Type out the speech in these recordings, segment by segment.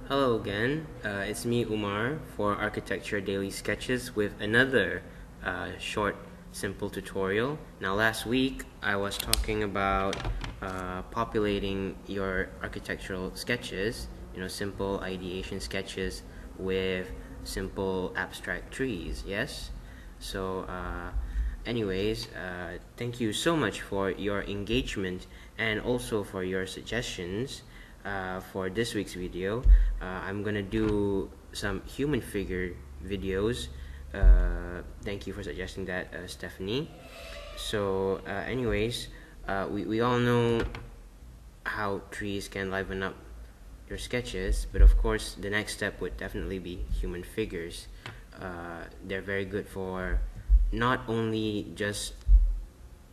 Hello again, it's me Umar for Architecture Daily Sketches with another short simple tutorial. Now last week I was talking about populating your architectural sketches, simple ideation sketches with simple abstract trees, yes? So anyways, thank you so much for your engagement and also for your suggestions. For this week's video, I'm gonna do some human figure videos. Thank you for suggesting that, Stephanie. So anyways, we all know how trees can liven up your sketches, but of course the next step would definitely be human figures. They're very good for not only just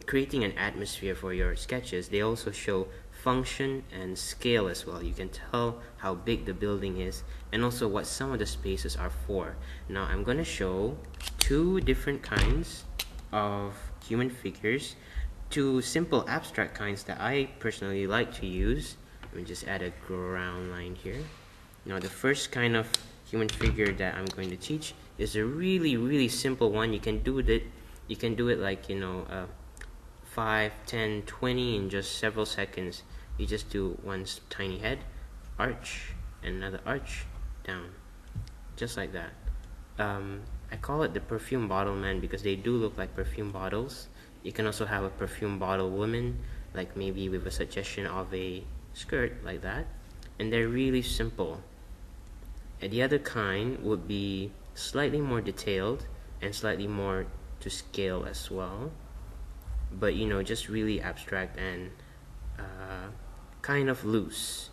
creating an atmosphere for your sketches, they also show function and scale as well. You can tell how big the building is and also what some of the spaces are for. Now I'm going to show two different kinds of human figures, two simple abstract kinds that I personally like to use. Let me just add a ground line here. Now the first kind of human figure that I'm going to teach is a really simple one. You can do it like 5, 10, 20 in just several seconds. You just do one tiny head, arch, and another arch, down, just like that. I call it the perfume bottle man because they do look like perfume bottles. You can also have a perfume bottle woman, like maybe with a suggestion of a skirt like that, and they're really simple. And the other kind would be slightly more detailed and slightly more to scale as well, but just really abstract and kind of loose.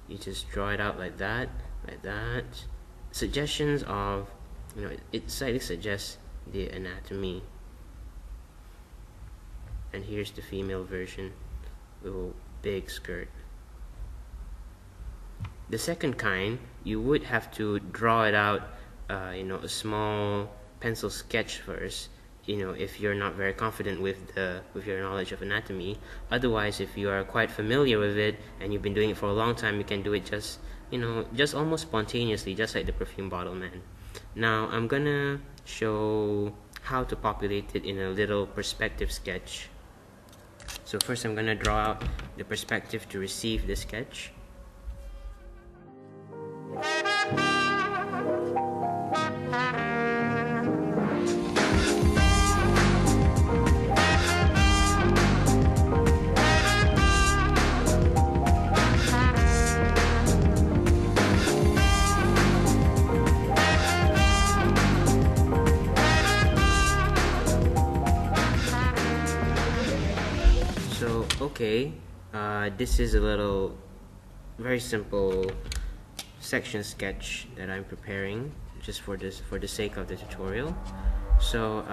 You just draw it out like that. Suggestions of, it slightly suggests the anatomy. And here's the female version, little big skirt. The second kind, you would have to draw it out, a small pencil sketch first, if you're not very confident with your knowledge of anatomy. Otherwise, if you are quite familiar with it and you've been doing it for a long time, you can do it just almost spontaneously, just like the perfume bottle man. Now I'm gonna show how to populate it in a little perspective sketch. So first I'm gonna draw out the perspective to receive the sketch. Okay, this is a little very simple section sketch that I'm preparing just for the sake of the tutorial. So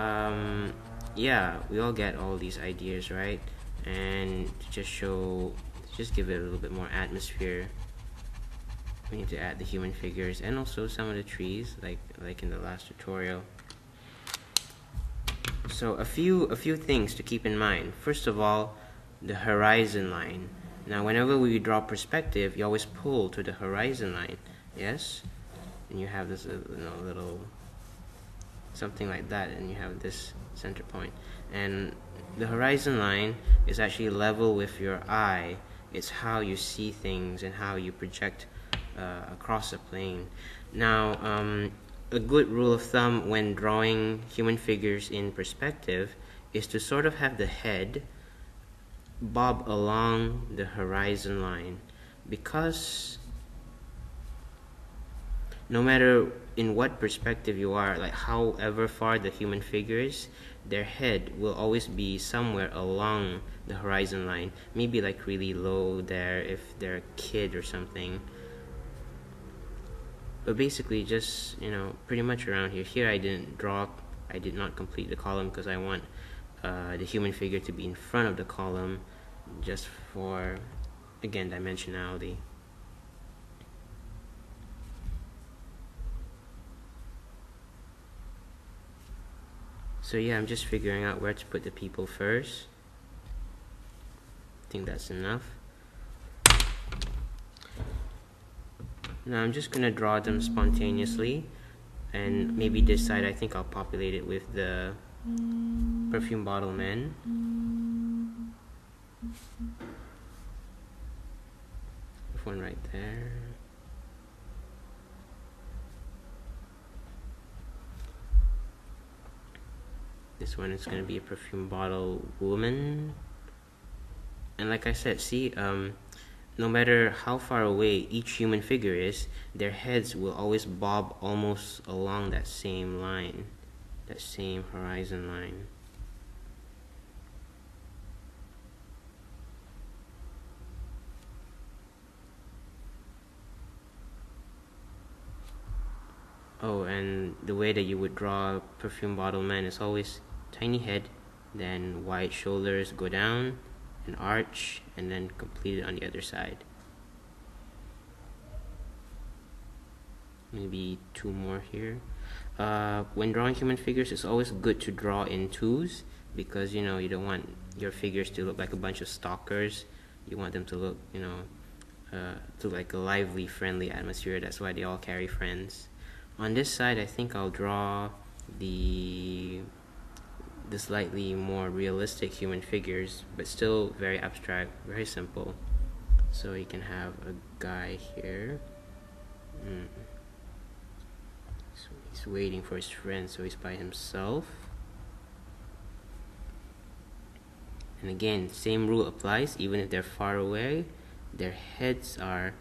yeah, we all get all these ideas, right? And to just give it a little bit more atmosphere, we need to add the human figures and also some of the trees, like in the last tutorial. So a few things to keep in mind. First of all, the horizon line. Now whenever we draw perspective, you always pull to the horizon line, yes? And you have this little something like that, and you have this center point. And the horizon line is actually level with your eye. It's how you see things and how you project across a plane. Now a good rule of thumb when drawing human figures in perspective is to sort of have the head bob along the horizon line, because no matter in what perspective you are, like however far the human figure is, their head will always be somewhere along the horizon line, maybe like really low there if they're a kid or something, but basically just pretty much around here. I did not complete the column because I want the human figure to be in front of the column, just for, again, dimensionality. So yeah, I'm just figuring out where to put the people first. I think that's enough. Now I'm just gonna draw them spontaneously, and maybe this side I think I'll populate it with the perfume bottle man. There's one right there. This one is gonna be a perfume bottle woman. And like I said, see, no matter how far away each human figure is, their heads will always bob almost along that same line, that same horizon line. Oh, and the way that you would draw a perfume bottle man is always tiny head, then wide shoulders go down, an arch, and then complete it on the other side. Maybe two more here. When drawing human figures, it's always good to draw in twos, because you know you don't want your figures to look like a bunch of stalkers. You want them to look, you know, to like a lively, friendly atmosphere. That's why they all carry friends. On this side, I think I'll draw the slightly more realistic human figures, but still very abstract, very simple. So you can have a guy here. So he's waiting for his friend, so he's by himself. And again, same rule applies. Even if they're far away, their heads are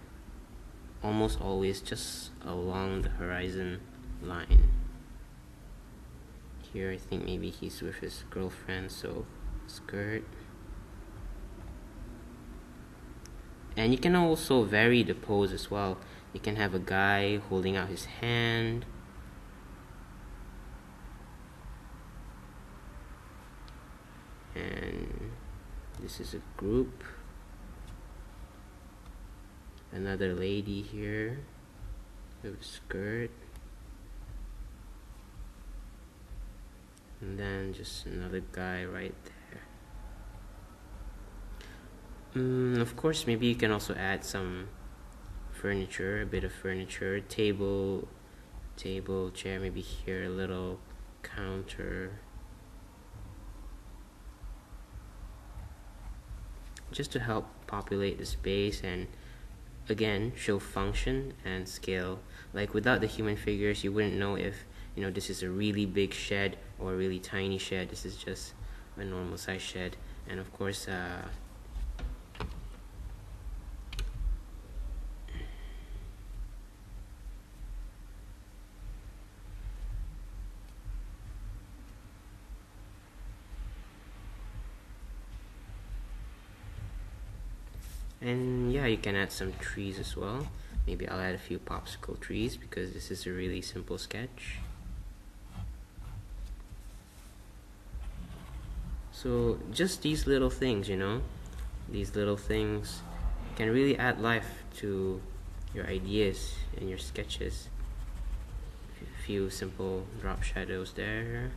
almost always just along the horizon line. Here I think maybe he's with his girlfriend, so skirt. And you can also vary the pose as well. You can have a guy holding out his hand, and this is a group. Another lady here with a skirt, and then just another guy right there. Of course, maybe you can also add some furniture, a bit of furniture, table, chair, maybe here a little counter, just to help populate the space and again show function and scale. Like without the human figures, you wouldn't know if, you know, this is a really big shed or a really tiny shed. This is just a normal size shed. And of course, and yeah, you can add some trees as well. Maybe I'll add a few popsicle trees because this is a really simple sketch. So just these little things, you know, these little things can really add life to your ideas and your sketches. A few simple drop shadows there.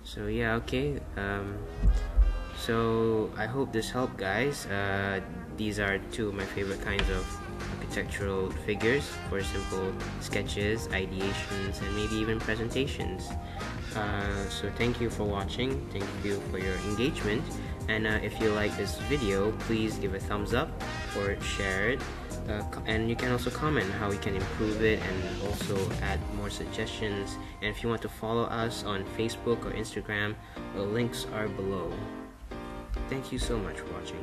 So yeah, okay, so I hope this helped, guys. These are two of my favorite kinds of architectural figures for simple sketches, ideations, and maybe even presentations. So thank you for watching, thank you for your engagement, and if you like this video, please give a thumbs up or share it. And you can also comment how we can improve it and also add more suggestions. And if you want to follow us on Facebook or Instagram, the links are below. Thank you so much for watching.